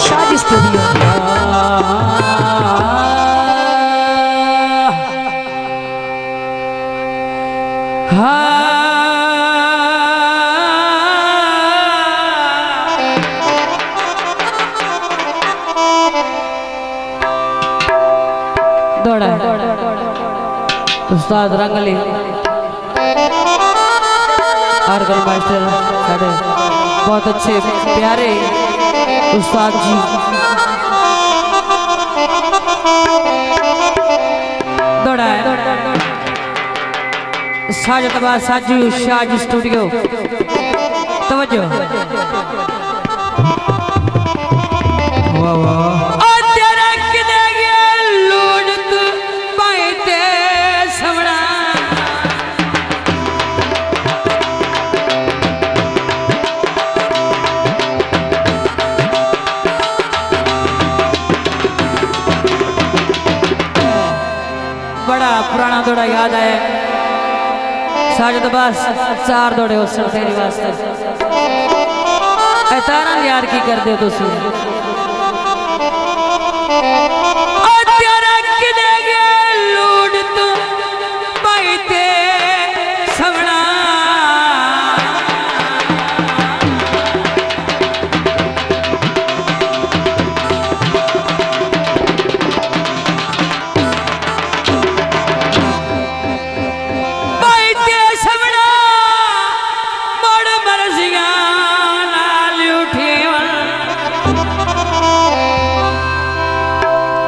शाद स्टूडियो। दौड़ा उस्ताद रंगली आर्गन मास्टर साढ़े बहुत अच्छे प्यारे उस्ताद जी। दौड़ा साजतबा साजू शाज स्टूडियो। तवज्जो वाह वाह पुराना दौड़ा याद आया साजद बस 4 दौड़े उस तेरी वास्ते तारा यार की कर दे तुसी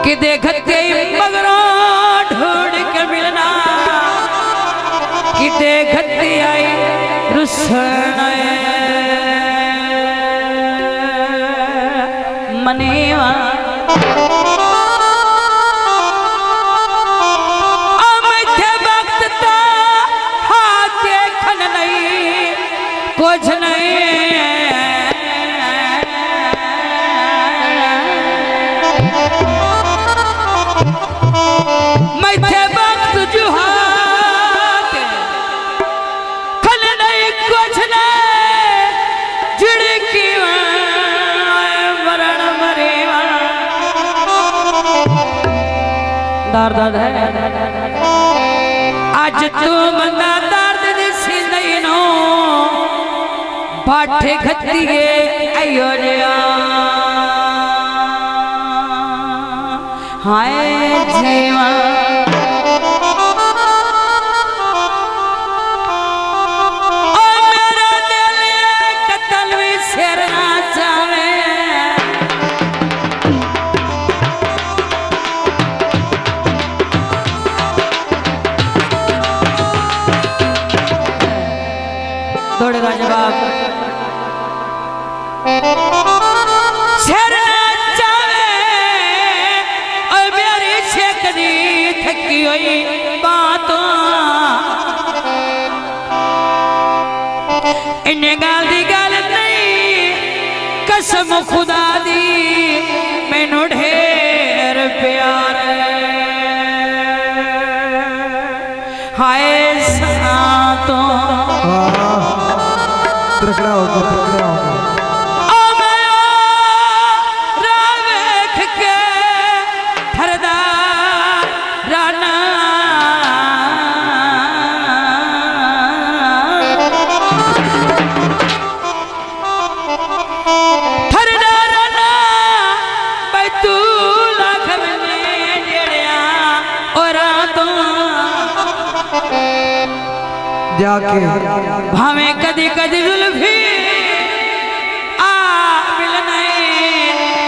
कि देखते मगरों ढूंढ के मिलना कि देखते आई रुसन मनेवा वक्त ता हाथ खन नहीं कुछ नहीं दर्द है आज तू बंदा दर्द दिसी नहीं नो पाठे खत्तिए आयो रिया हाय जीवा दौड़ेगा जवाब मेरी शेखरी थकी हुई बातों इन्हें गाल दी गाल नहीं कसम खुदा दी मैनू ढेर प्यार हाय सातों प्रकड़ा होगा जाके भावे कदी कदी जुल्फी आ मिलने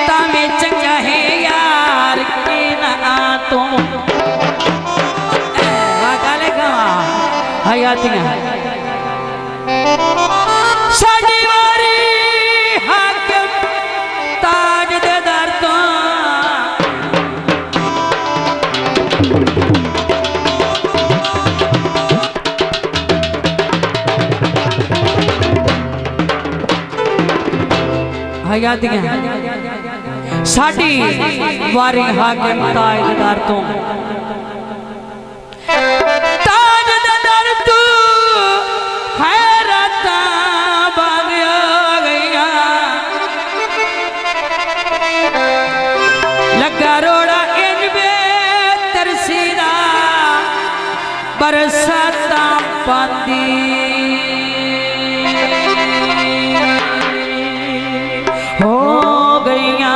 तामे चंगा है यार के ना तो वाकाले गवा हयातियां साडी वारी हाकिम ताज दे दर तो साडी वारी हाकिम ताजदार तो ताजदार तू हैरत बाग आ गया बरसाता पाती हो गईया।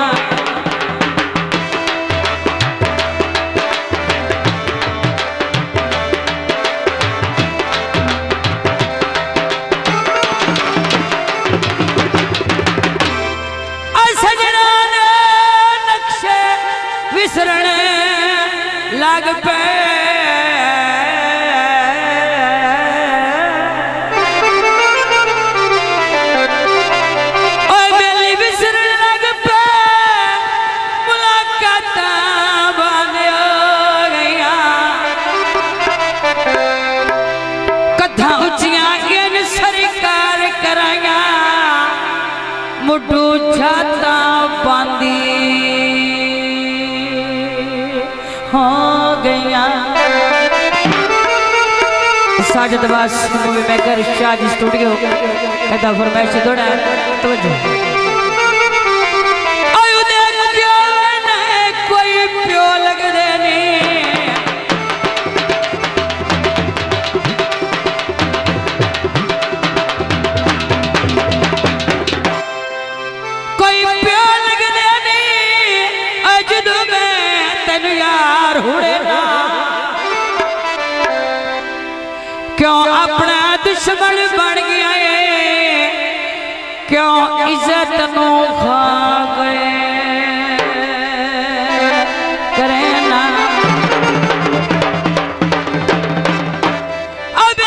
सजना ने नक्शे विसरण लाग पे मुठू छाता बांधी हो गईया। Sajid Abbas movie maker Shah studio कहता फरमाइश दौड़ा तो कोई प्यो लग देनी क्यों अपना दुश्मन बन गया है, क्यों इज्जत नो खा गए करे ना। अब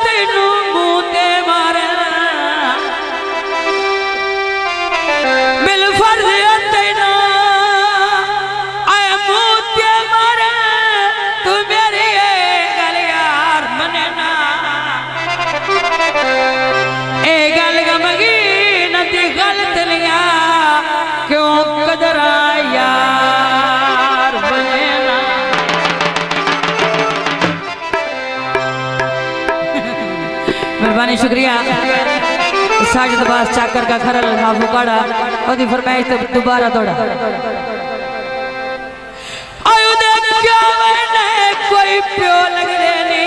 तेनू मुंह ते मारे बिल तेनू आए मुंह ते मारे तू मेरी गल यार मने ना। ए गल गमगी नदी गलत लिया क्यों कदरा यार बने ना। मेहरबानी शुक्रिया। साजिद अब्बास चाकर का खरल हाफू काड़ा ओदी फरमाइश तो दोबारा दौड़ा आयु दे क्या मैंने कोई प्यो लग देनी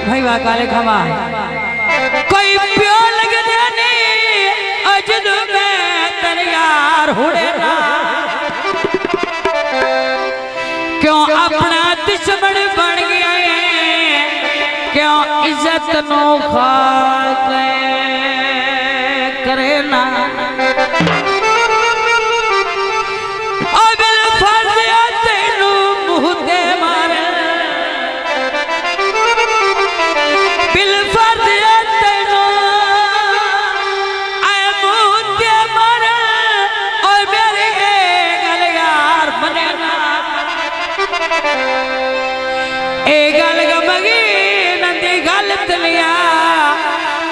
भाई वाह काले खमा कोई प्यो लग देनी अजद में तेरे यार हुड़े ना। क्यों अपना दुश्मन बन गया है, क्यों इज्जत नो खा गए करे ना। बिल फर्जिया तेनू मुंह ते मारे बिल फर्जिया तेनू आए मुंह ते मारे और मेरी गल यार बने ना। ए गल गमगी नंदी गलत लिया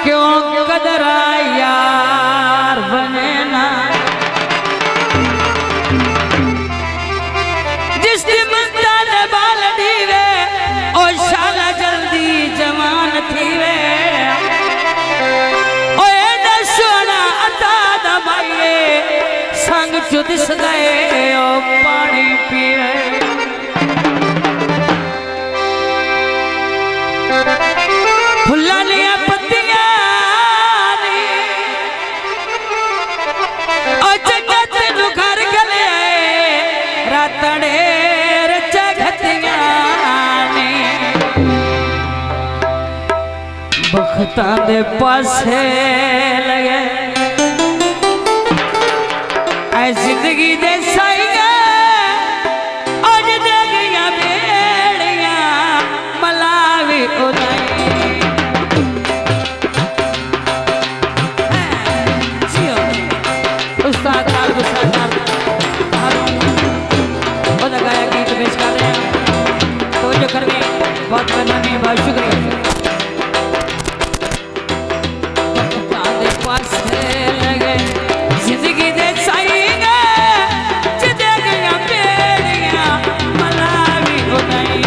क्यों कदरा यार बने ना। जिस दिमता ने बाल दीवे ओ शाला जल्दी जवान थीवे ओ एडा सोना अता दबाए संग जुदिस गए ओ पानी पीवे। फुल्लानिया पत्तियां और जगत नु घर गले रातड़े रचगतियां ने बखतां दे पासे लगे ऐ जिंदगी दे साईया अज दे गया बेड़ियां मलावी उदाई। बहुत मेहरबानी बहुत शुक्रिया। जिंदगी दे साईगा जिंदगी बेड़ियां मलावी उदाई।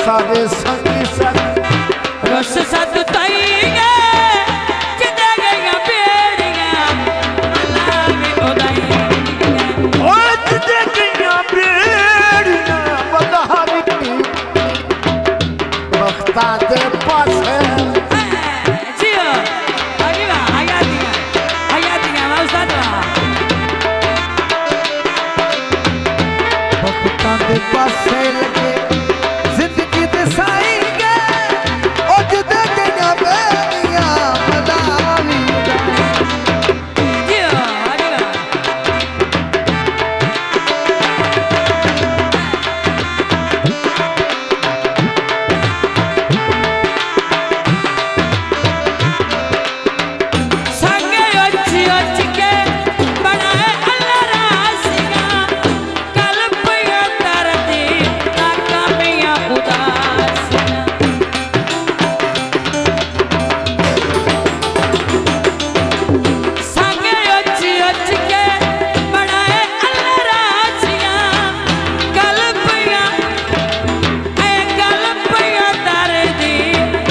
सारे संगी संग रस सत तईगे जिदे गया बेड़ियां मलावी उदाई ओए तुझे किया बेड़ियां बदहारी वक्ता दे पासे जियो अगला हयातियां मौसदा वक्तां दे पासे लगे जिंदगी दे साईंगे ओ जुदे गईयां बेड़ियां मलावी उदाई जियो अगला संगे अच्छी अच्छी के बनाए अल्लाह रासिया कल पिया तरती ताका पिया उदासिया संगे अच्छी अच्छी के बनाए अल्लाह रासिया कल पिया तरती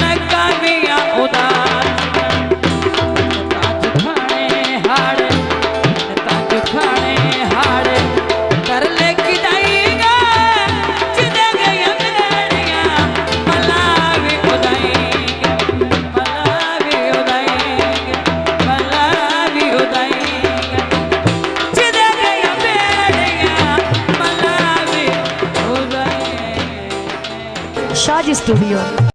ताका पिया उदासिया ताज खाने हाड़े कर ले किदाईगा जिदे गया बेड़ियां मलावी उदाईगे मलावी उदाईगे जिदे गया बेड़ियां मलावी उदाईगे शाजी स्टूडियो